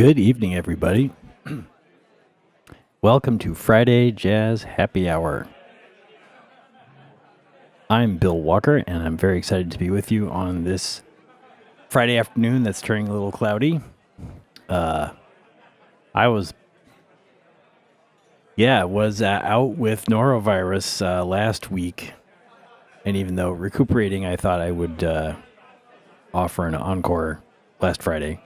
Good evening, everybody. Welcome to Friday Jazz Happy Hour. I'm Bill Walker, and I'm very excited to be with you on this Friday afternoon that's turning a little cloudy. I was out with norovirus last week, and even though recuperating, I thought I would offer an encore last Friday.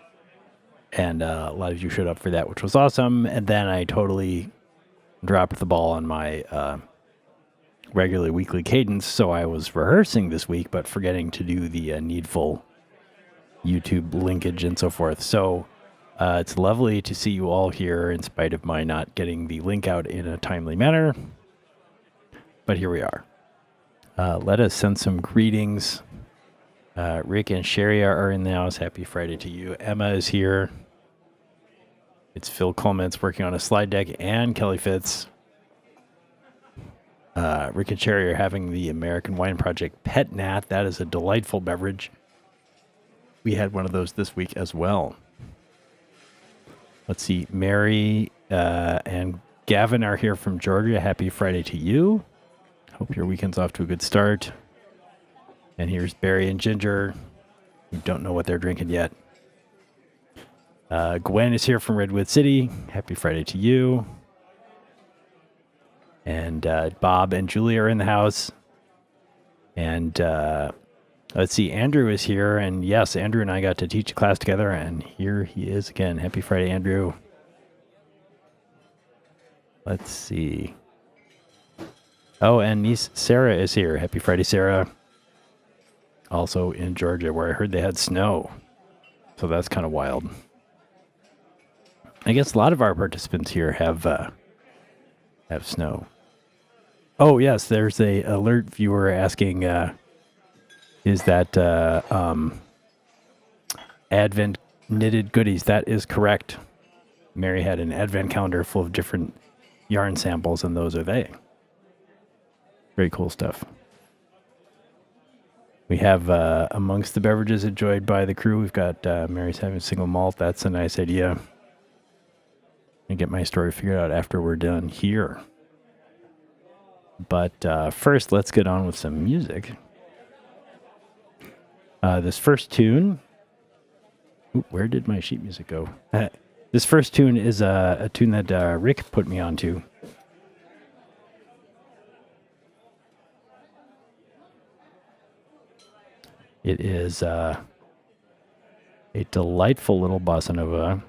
And a lot of you showed up for that, which was awesome. And then I totally dropped the ball on my regular weekly cadence. So I was rehearsing this week, but forgetting to do the needful YouTube linkage and so forth. So it's lovely to see you all here in spite of my not getting the link out in a timely manner. But here we are. Let us send some greetings. Rick and Sherry are in the house. Happy Friday to you. Emma is here. It's Phil Coleman's working on a slide deck, and Kelly Fitz. Rick and Sherry are having the American Wine Project Pet Nat. That is a delightful beverage. We had one of those this week as well. Let's see. Mary and Gavin are here from Georgia. Happy Friday to you. Hope your weekend's off to a good start. And here's Barry and Ginger. You don't know what they're drinking yet. Gwen is here from Redwood City. Happy Friday to you. And Bob and Julie are in the house. And let's see, Andrew is here. And yes, Andrew and I got to teach a class together. And here he is again. Happy Friday, Andrew. Let's see. Oh, and niece Sarah is here. Happy Friday, Sarah. Also in Georgia, where I heard they had snow. So that's kind of wild. I guess a lot of our participants here have snow. Oh, yes, there's a alert viewer asking, is that Advent knitted goodies? That is correct. Mary had an Advent calendar full of different yarn samples, and those are they. Very cool stuff. We have, amongst the beverages enjoyed by the crew, we've got Mary's having single malt. That's a nice idea. I get my story figured out after we're done here. But first, let's get on with some music. This first tune... Ooh, where did my sheet music go? This first tune is a tune that Rick put me onto. It is a delightful little bossa nova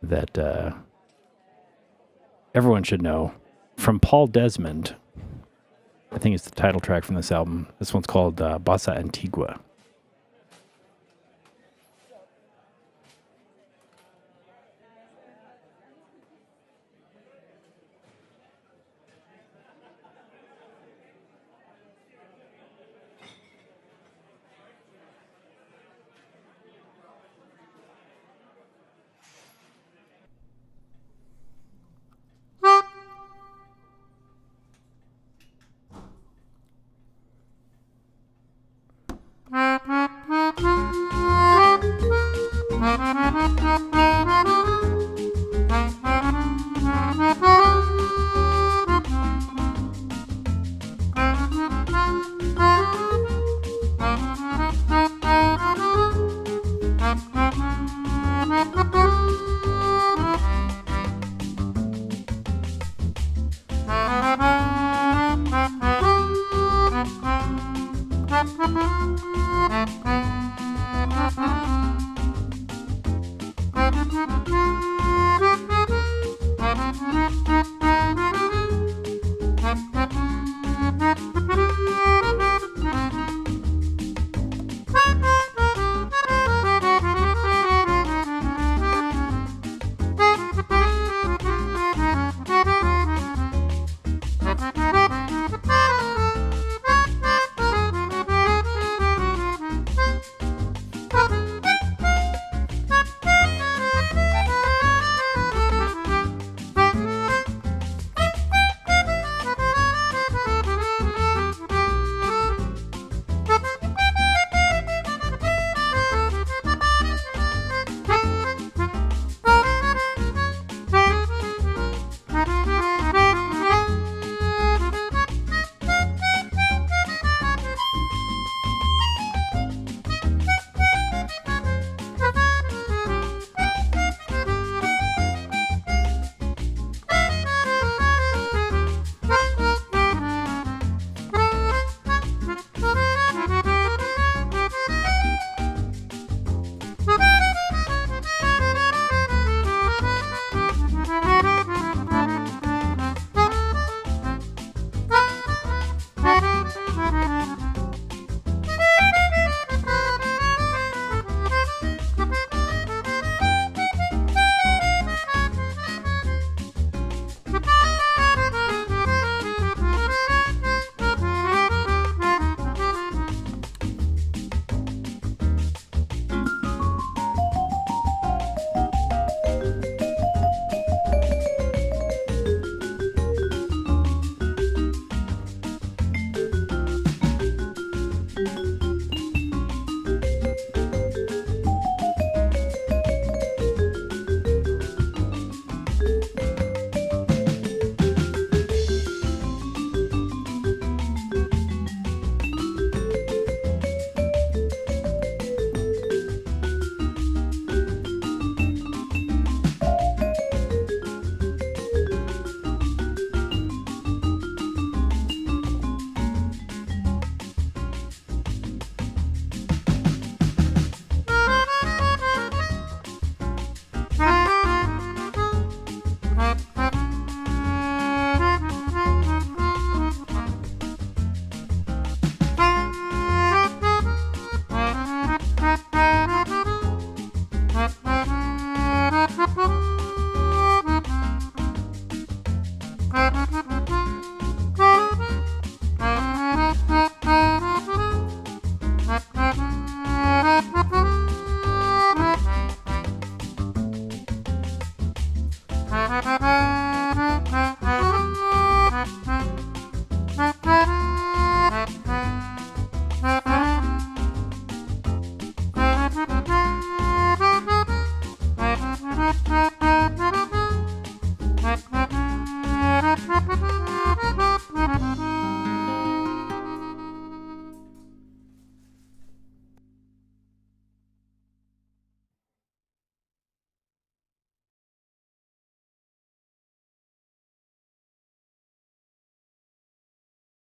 that everyone should know. From Paul Desmond. I think it's the title track from this album. This one's called Bossa Antigua.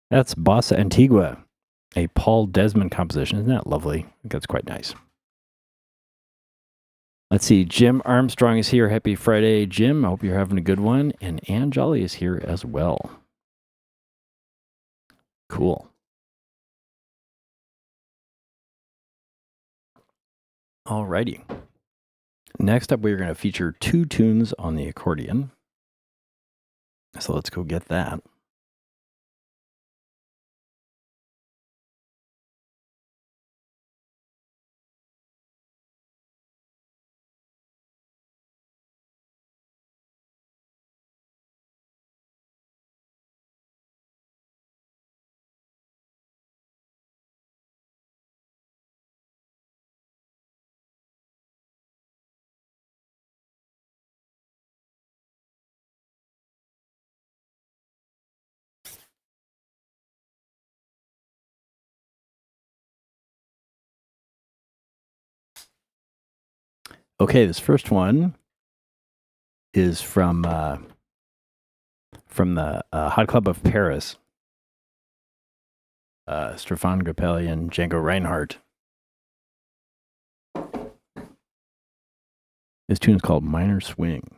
That's Bossa Antigua, a Paul Desmond composition. Isn't that lovely? I think that's quite nice. Let's see. Jim Armstrong is here. Happy Friday, Jim. I hope you're having a good one. And Ann Jolly is here as well. Cool. Alrighty. Next up, we're going to feature 2 tunes on the accordion. So let's go get that. Okay, this first one is from the Hot Club of Paris. Stefan Grappelli and Django Reinhardt. This tune is called Minor Swing.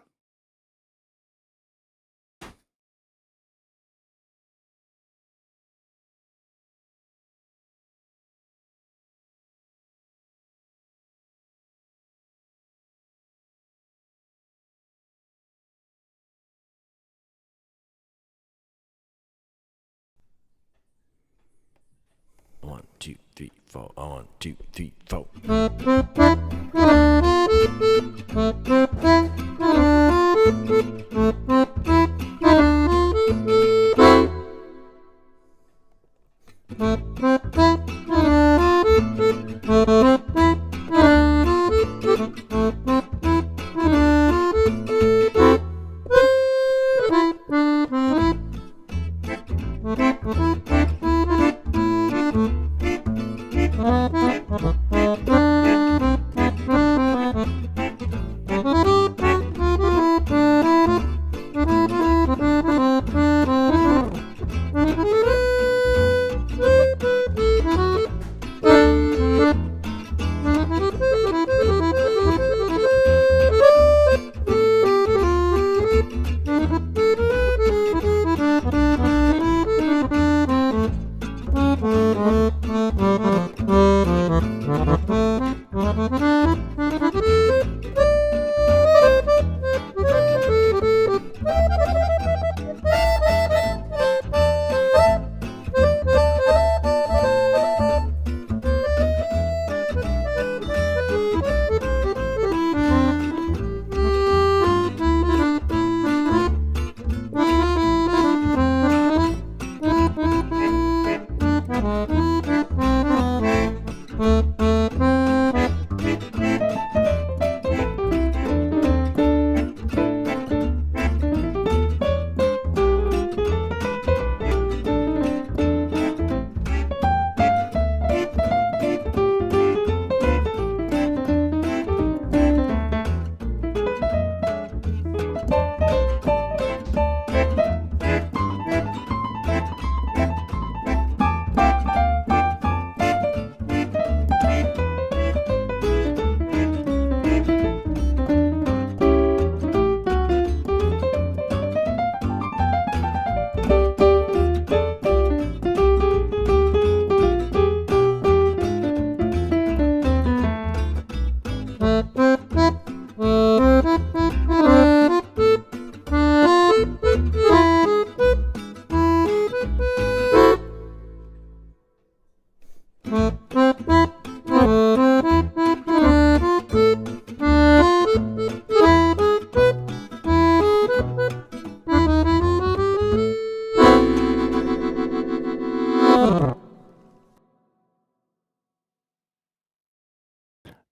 One, two, three, four. 1, 2, 3, 4.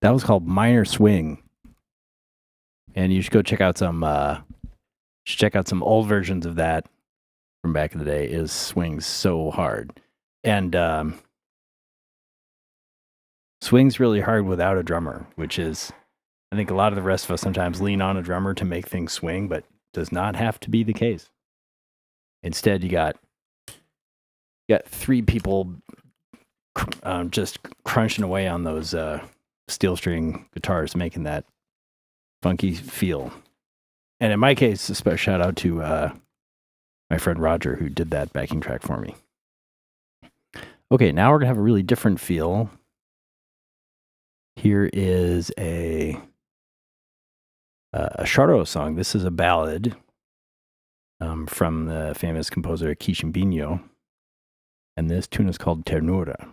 That was called Minor Swing. And you should go check out some old versions of that from back in the day. It swings so hard. And swings really hard without a drummer, which is, I think a lot of the rest of us sometimes lean on a drummer to make things swing, but does not have to be the case. Instead, you got got three people just crunching away on those steel string guitars, making that funky feel. And in my case, a special shout out to my friend Roger, who did that backing track for me. Okay, now we're going to have a really different feel. Here is a Charro song. This is a ballad from the famous composer Quiscimbinho. And this tune is called Ternura.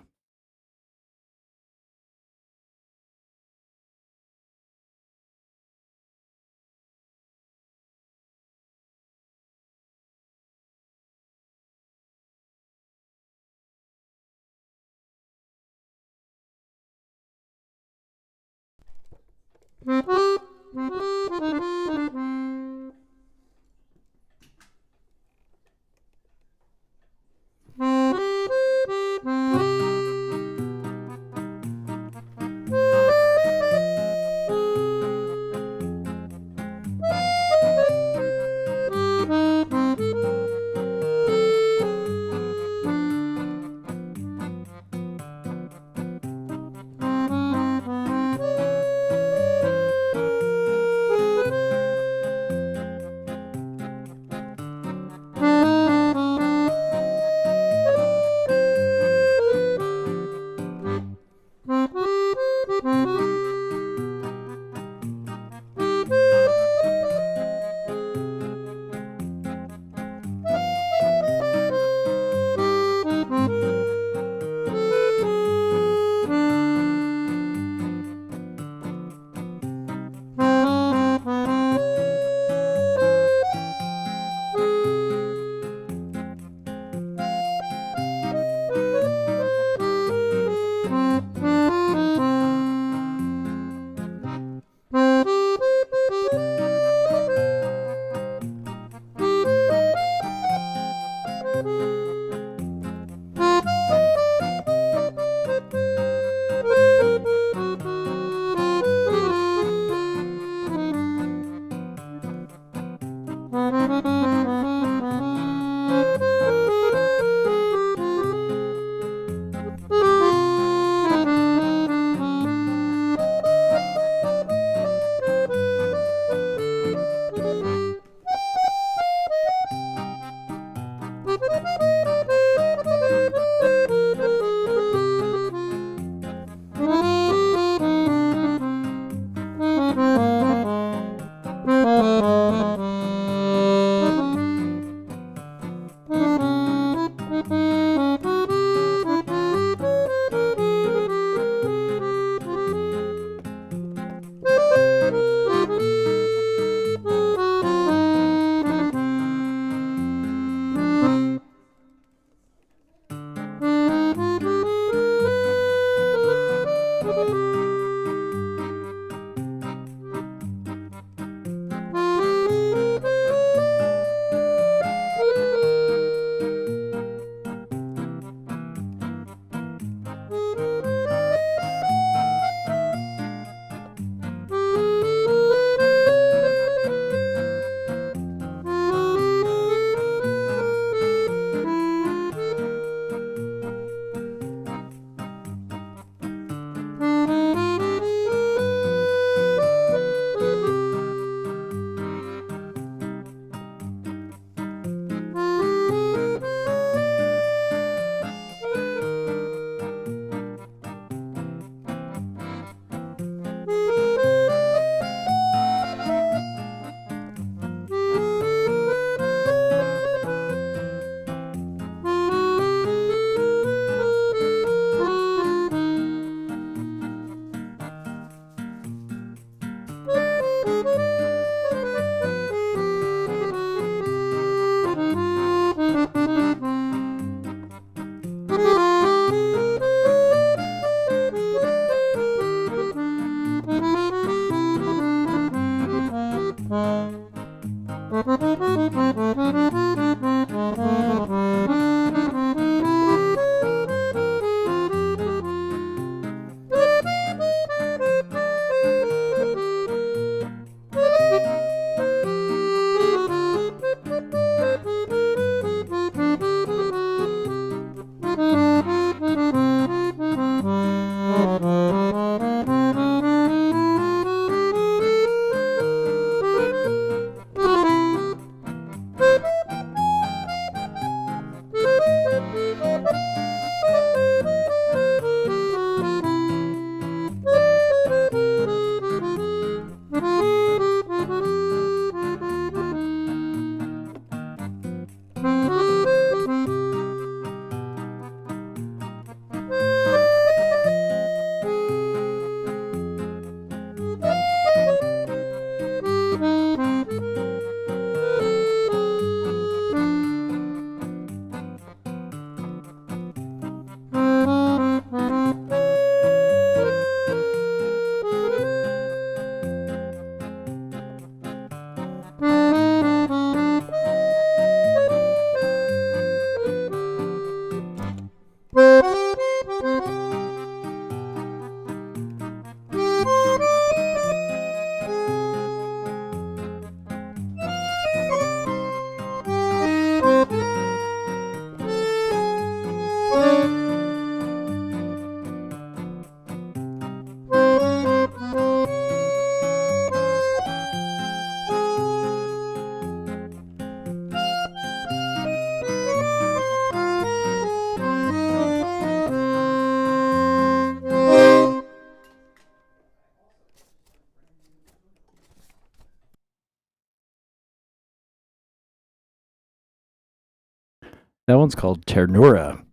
That one's called Ternura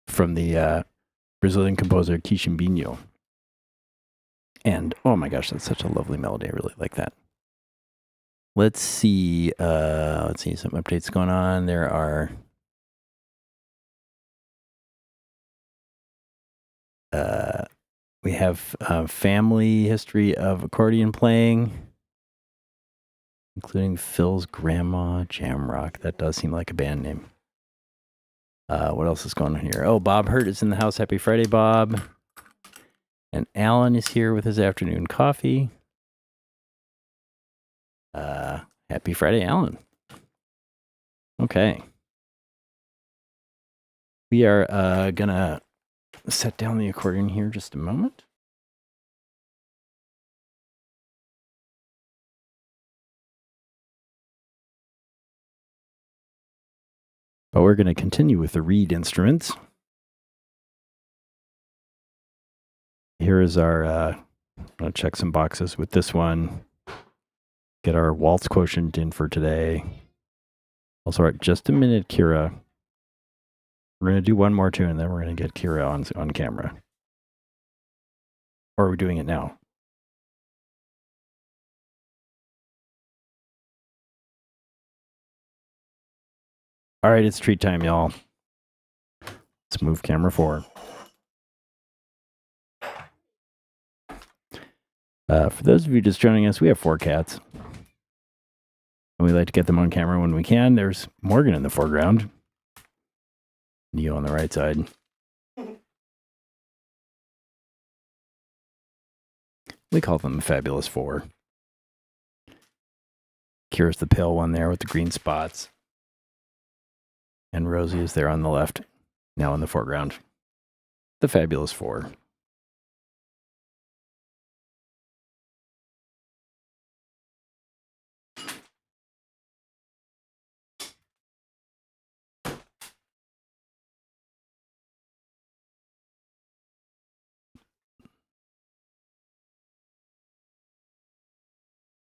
from the Brazilian composer Quichimbinho. And oh my gosh, that's such a lovely melody. I really like that. Let's see some updates going on. There are we have family history of accordion playing, including Phil's grandma Jamrock. That does seem like a band name. What else is going on here? Oh, Bob Hurt is in the house. Happy Friday, Bob. And Alan is here with his afternoon coffee. Happy Friday, Alan. Okay. We are gonna set down the accordion here just a moment. But we're going to continue with the reed instruments. Here is our, I'm going to check some boxes with this one. Get our waltz quotient in for today. Also, just a minute, Kira. We're going to do one more tune, and then we're going to get Kira on camera. Or are we doing it now? All right, it's treat time, y'all. Let's move camera 4. For those of you just joining us, we have 4 cats. And we like to get them on camera when we can. There's Morgan in the foreground. Neo on the right side. We call them the Fabulous 4. Kira's the pale one there with the green spots. And Rosie is there on the left, now in the foreground. The Fabulous 4.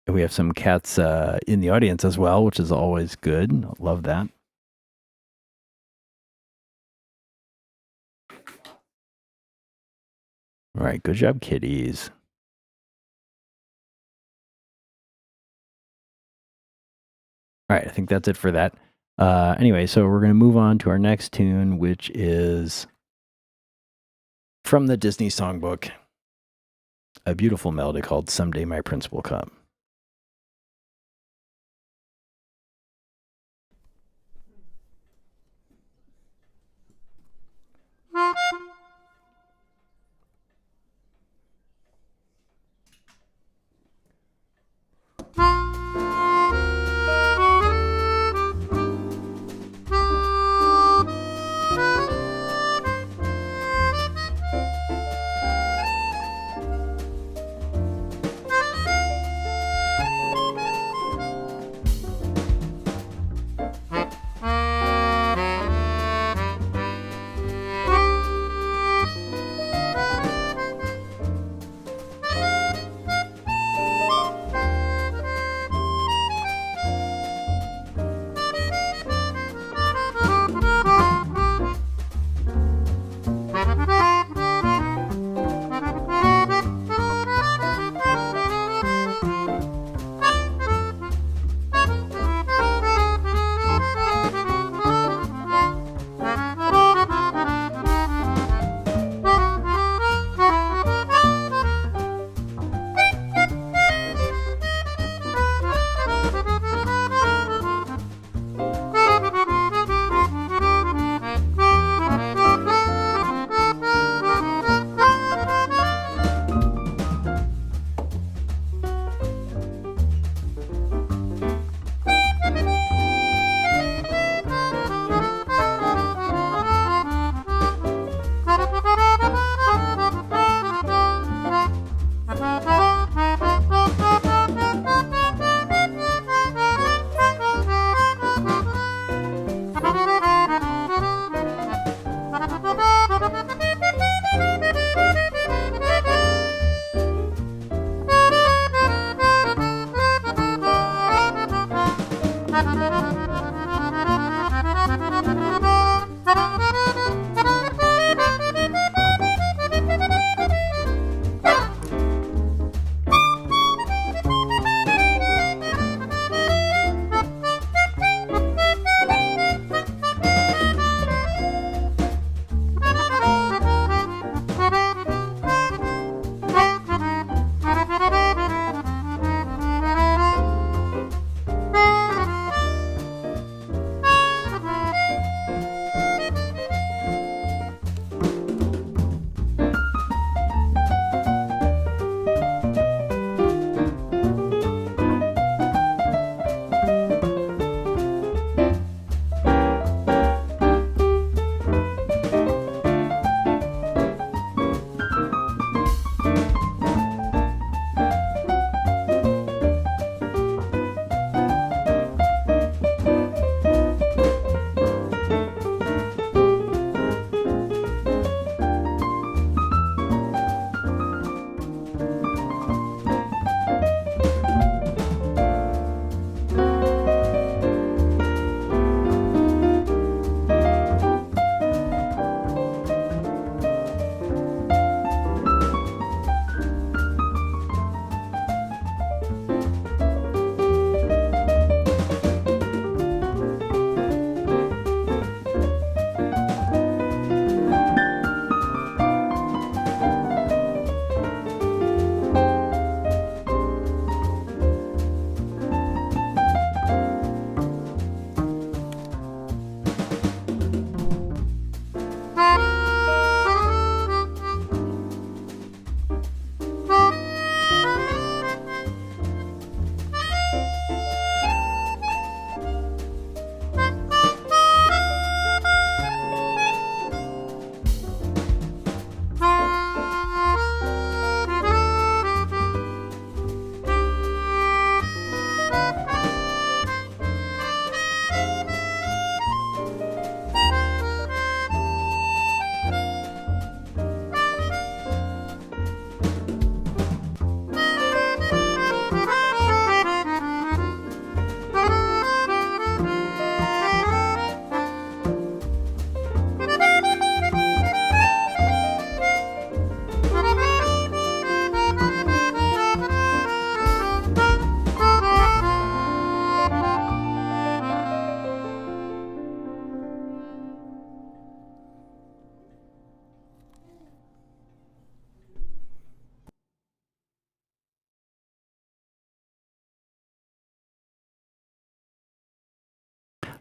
We have some cats in the audience as well, which is always good. Love that. All right, good job, kitties. All right, I think that's it for that. Anyway, so we're going to move on to our next tune, which is from the Disney songbook, a beautiful melody called Someday My Prince Will Come.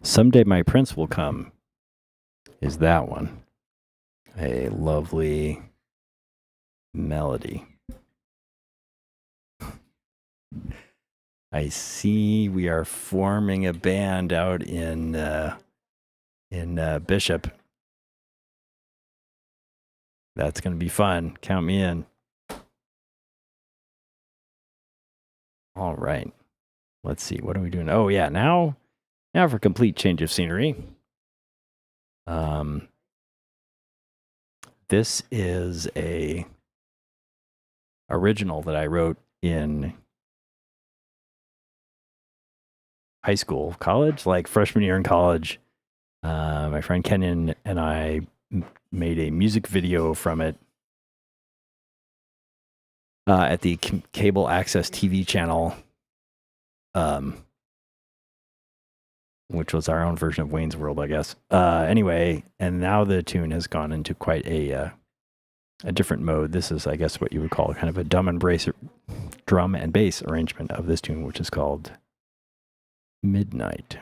Someday My Prince Will Come is that one. A lovely melody. I see we are forming a band out in Bishop. That's going to be fun. Count me in. All right. Let's see. What are we doing? Oh yeah, now for a complete change of scenery. This is a original that I wrote in high school, college, like freshman year in college. My friend Kenyon and I made a music video from it at the cable access TV channel, which was our own version of Wayne's World, I guess. Anyway, and now the tune has gone into quite a different mode. This is, I guess, what you would call kind of a drum and bass arrangement of this tune, which is called Midnight.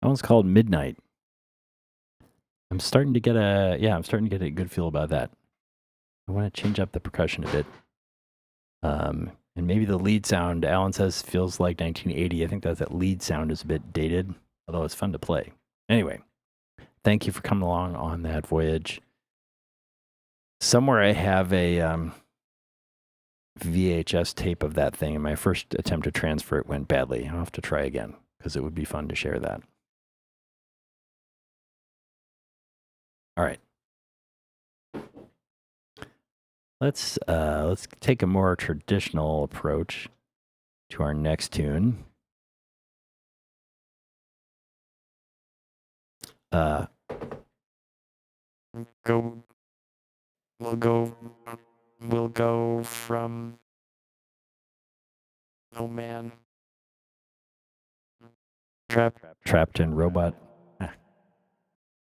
That one's called Midnight. I'm starting to get a good feel about that. I want to change up the percussion a bit. And maybe the lead sound, Alan says, feels like 1980. I think that lead sound is a bit dated, although it's fun to play. Anyway, thank you for coming along on that voyage. Somewhere I have a VHS tape of that thing, and my first attempt to transfer it went badly. I'll have to try again because it would be fun to share that. All right. Let's take a more traditional approach to our next tune. We'll go from Oh Man. Trapped in Robot.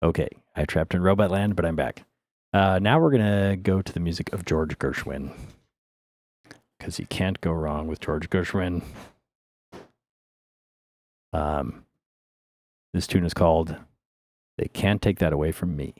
Okay, I trapped in Robot Land, but I'm back. Now we're gonna go to the music of George Gershwin, because you can't go wrong with George Gershwin. This tune is called "They Can't Take That Away From Me."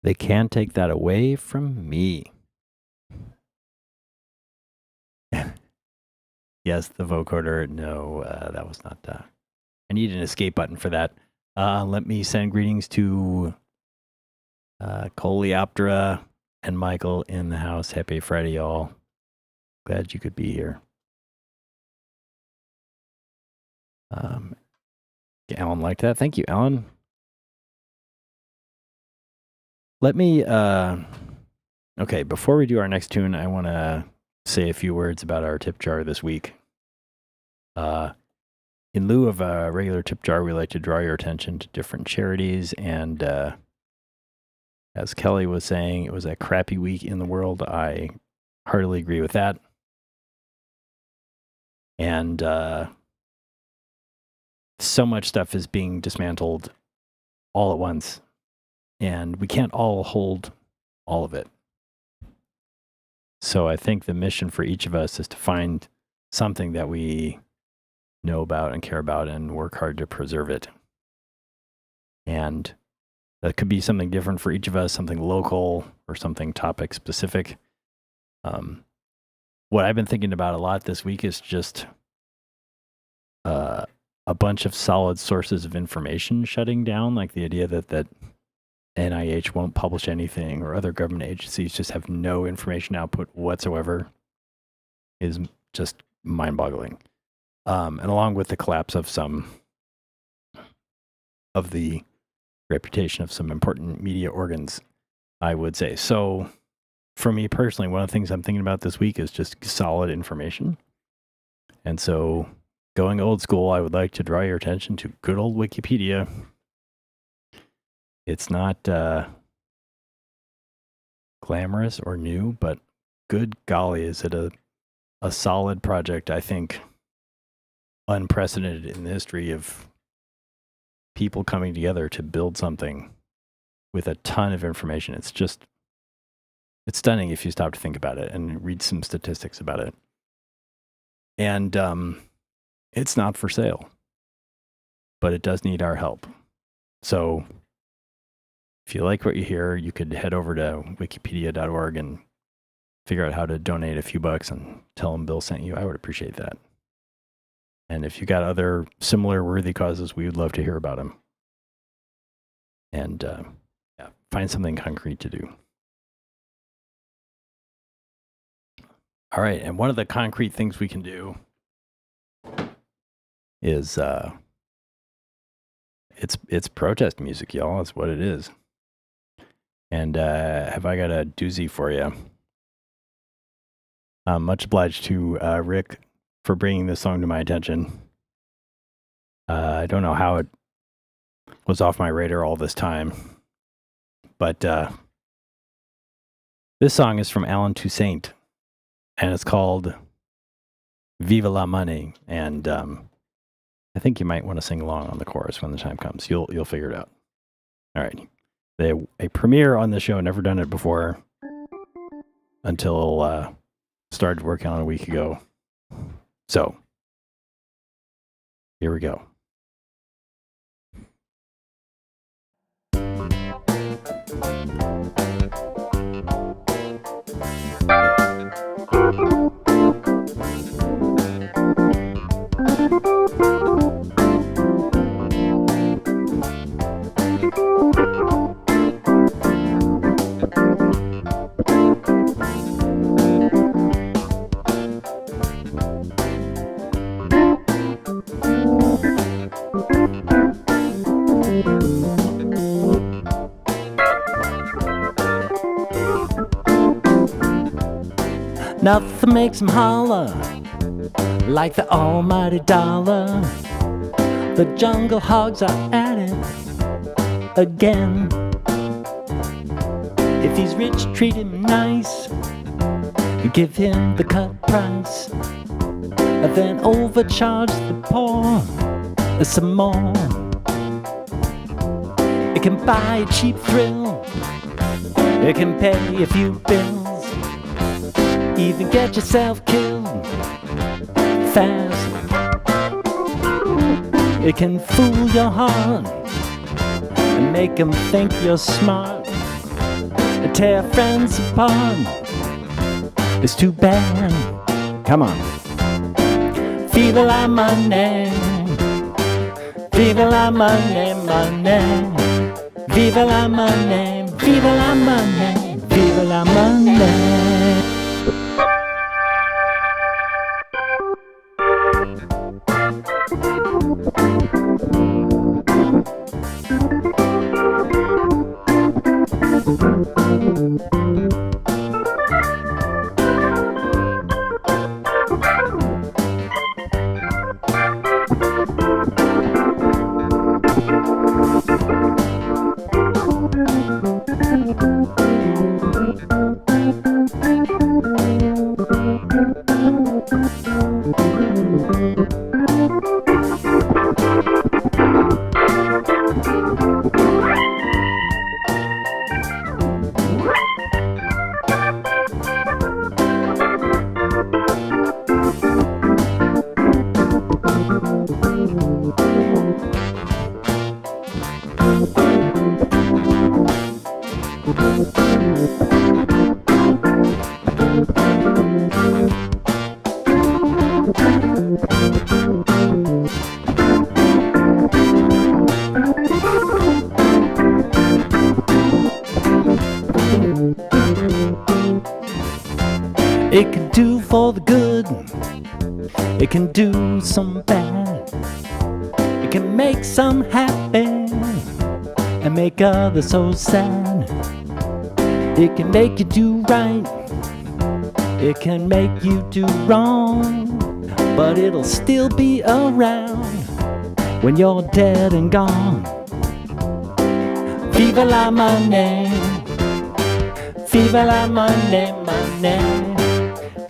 They can't take that away from me. Yes, the vocoder. No, that was not. I need an escape button for that. Let me send greetings to Coleoptera and Michael in the house. Happy Friday, y'all. Glad you could be here. Alan liked that. Thank you, Alan. Let me, okay, before we do our next tune, I want to say a few words about our tip jar this week. In lieu of a regular tip jar, we like to draw your attention to different charities. And as Kelly was saying, it was a crappy week in the world. I heartily agree with that. And so much stuff is being dismantled all at once. And we can't all hold all of it. So I think the mission for each of us is to find something that we know about and care about and work hard to preserve it. And that could be something different for each of us, something local or something topic specific. What I've been thinking about a lot this week is just a bunch of solid sources of information shutting down, like the idea that NIH won't publish anything or other government agencies just have no information output whatsoever is just mind-boggling. And along with the collapse of the reputation of some important media organs, I would say. So for me personally, one of the things I'm thinking about this week is just solid information. And so going old school, I would like to draw your attention to good old Wikipedia. It's not glamorous or new, but good golly, is it a solid project, I think, unprecedented in the history of people coming together to build something with a ton of information. It's stunning if you stop to think about it and read some statistics about it. And it's not for sale, but it does need our help. So if you like what you hear, you could head over to wikipedia.org and figure out how to donate a few bucks and tell them Bill sent you. I would appreciate that. And if you got other similar worthy causes, we would love to hear about them. And find something concrete to do. All right, and one of the concrete things we can do is it's protest music, y'all. That's what it is. And have I got a doozy for you? I'm much obliged to Rick for bringing this song to my attention. I don't know how it was off my radar all this time, but this song is from Alan Toussaint, and it's called Viva la Money. And I think you might want to sing along on the chorus when the time comes. You'll figure it out. All right. A premiere on the show, never done it before until started working on it a week ago. So, here we go. Nothing makes them holler like the almighty dollar. The jungle hogs are at it again. If he's rich, treat him nice. Give him the cut price, and then overcharge the poor some more. It can buy a cheap thrill, it can pay a few bills, even get yourself killed fast. It can fool your heart and make them think you're smart. tear friends apart. It's too bad. Come on. Viva la money. Viva la money, money. Viva la money. Viva la money. Viva la money. It can do for the good, it can do some bad, it can make some happy and make others so sad. It can make you do right, it can make you do wrong, but it'll still be around when you're dead and gone. Viva la money, viva la money, money.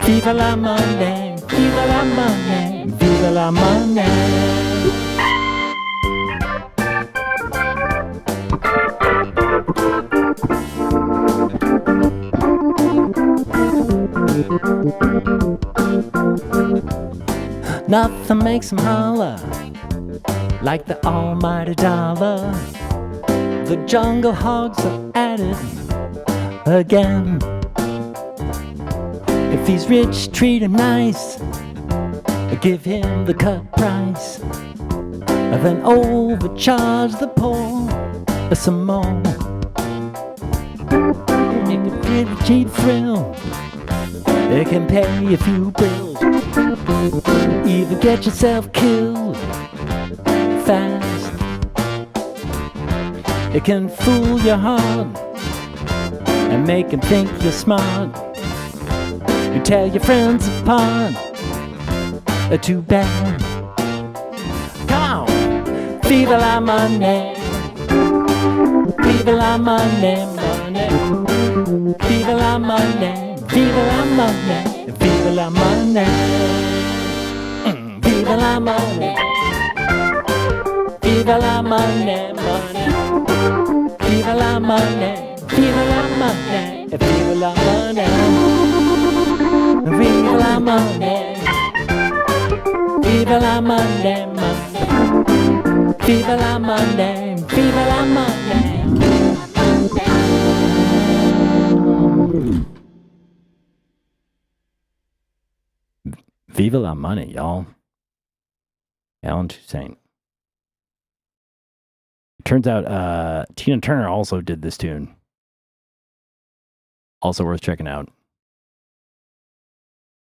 Viva la money, viva la money, viva la money. Nothing makes them holler like the almighty dollar. The jungle hogs are at it again. If he's rich, treat him nice, give him the cut price, then overcharge the poor some more. It can give a cheap thrill, it can pay a few bills, even get yourself killed fast. It can fool your heart and make him think you're smart. You tear your friends apart, too bad. Come on, viva la money, viva la money, money. Viva la money, viva la money, viva la money. Viva la money, viva la money, money. Viva la money, viva la money, viva la money. Viva la money, viva la money, money. Viva la money, viva la money. Viva la money, y'all. Alan Toussaint. It turns out Tina Turner also did this tune. Also worth checking out.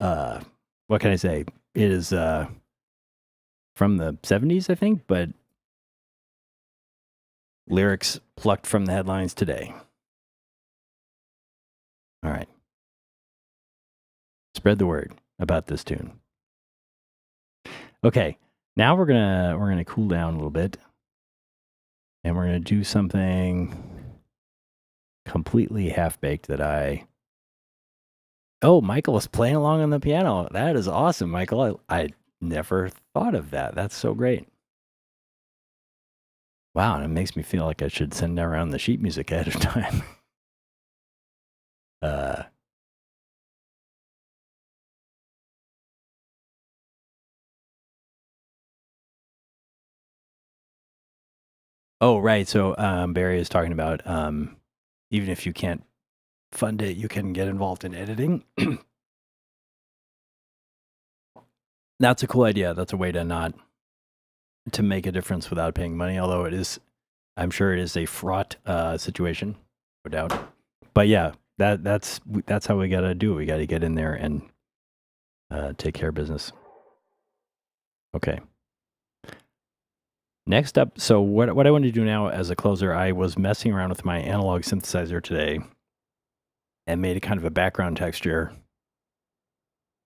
What can I say? It is from the 70s, I think, but lyrics plucked from the headlines today. All right. Spread the word about this tune. Okay, now we're gonna cool down a little bit, and we're gonna do something completely half-baked that I... Oh, Michael was playing along on the piano. That is awesome, Michael. I never thought of that. That's so great. Wow, and it makes me feel like I should send around the sheet music ahead of time. Oh, right. So Barry is talking about even if you can't fund it, you can get involved in editing. That's a cool idea. That's a way to make a difference without paying money. Although I'm sure it is a fraught situation, no doubt. But yeah, that's how we gotta do it. We gotta get in there and take care of business. Okay. Next up, so what I want to do now as a closer, I was messing around with my analog synthesizer today and made a kind of a background texture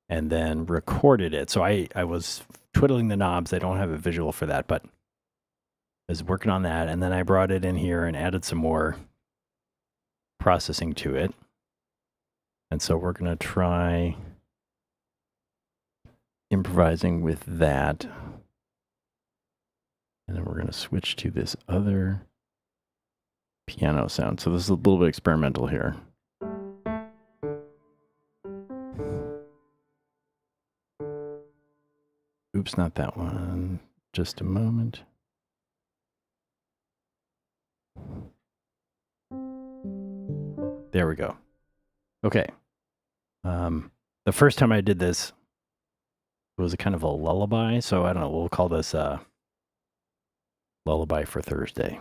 and then recorded it. So I was twiddling the knobs. I don't have a visual for that, but I was working on that. And then I brought it in here and added some more processing to it. And so we're going to try improvising with that. And then we're going to switch to this other piano sound. So this is a little bit experimental here. Oops, not that one. Just a moment. There we go. Okay. The first time I did this, it was a kind of a lullaby. So I don't know, we'll call this Lullaby for Thursday.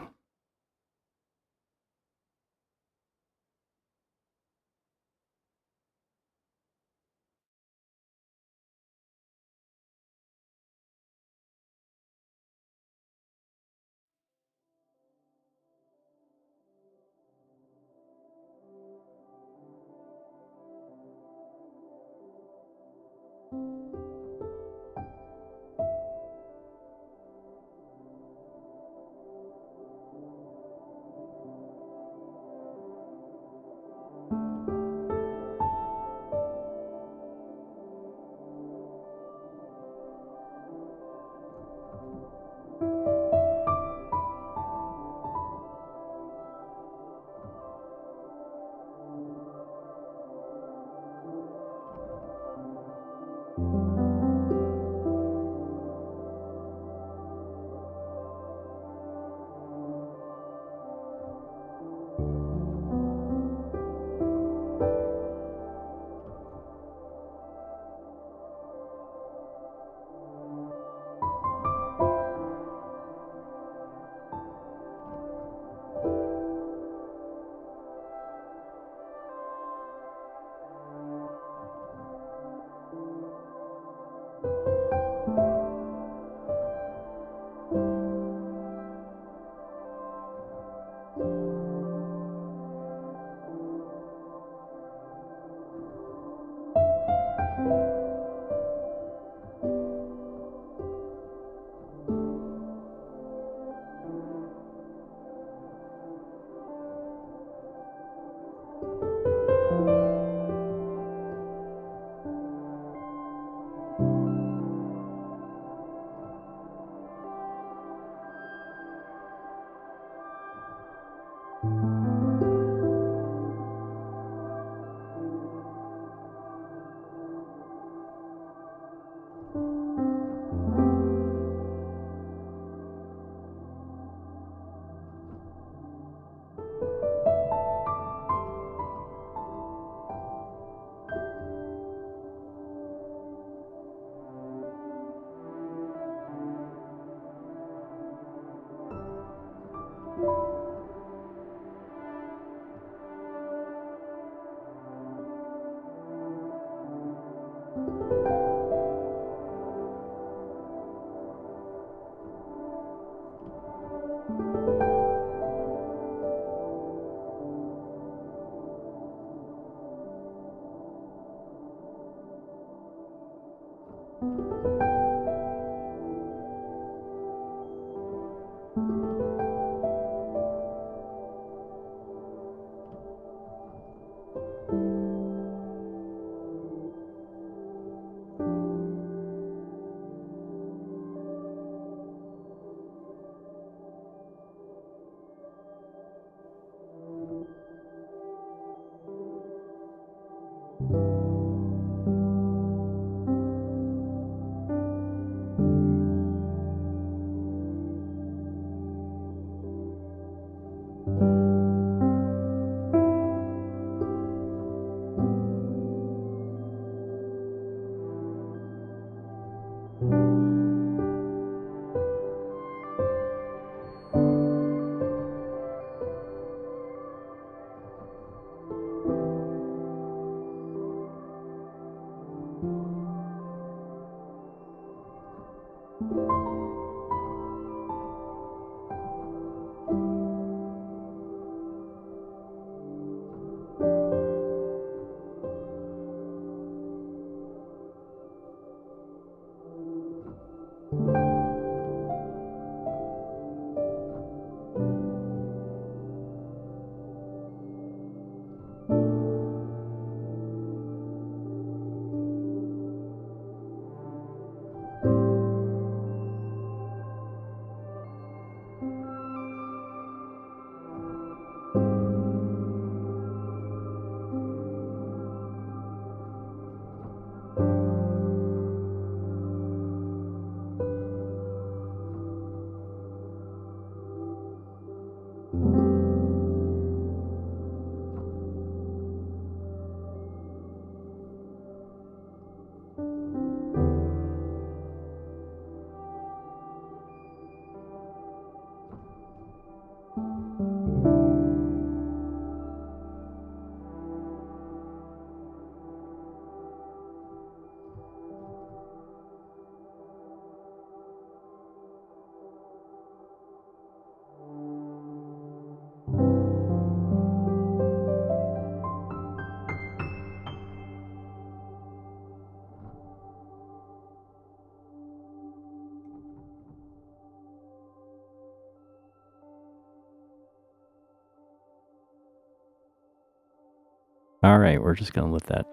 All right, we're just going to let that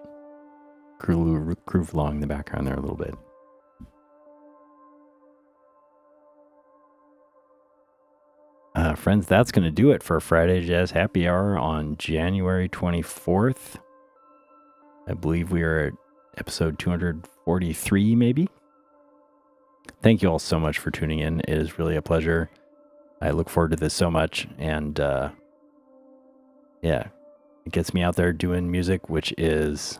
groove along in the background there a little bit. Friends, that's going to do it for Friday Jazz Happy Hour on January 24th. I believe we are at episode 243, maybe. Thank you all so much for tuning in. It is really a pleasure. I look forward to this so much. And yeah, it gets me out there doing music, which is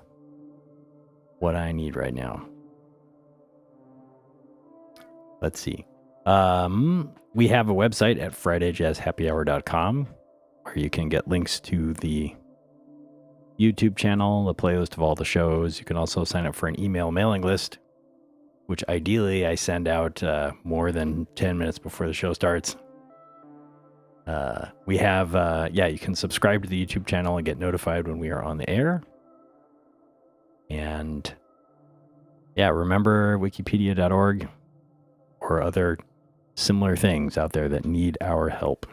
what I need right now. Let's see. We have a website at FridayJazzHappyHour.com where you can get links to the YouTube channel, the playlist of all the shows. You can also sign up for an email mailing list, which ideally I send out more than 10 minutes before the show starts. We have, you can subscribe to the YouTube channel and get notified when we are on the air. And yeah, remember wikipedia.org or other similar things out there that need our help.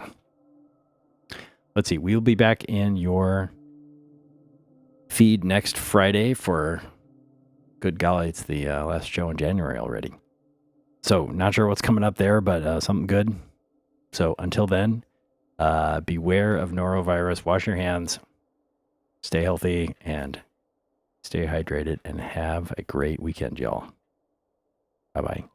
Let's see, we'll be back in your feed next Friday for, good golly, it's the last show in January already. So not sure what's coming up there, but something good. So until then, beware of norovirus, wash your hands, stay healthy, and stay hydrated, and have a great weekend, y'all. Bye-bye.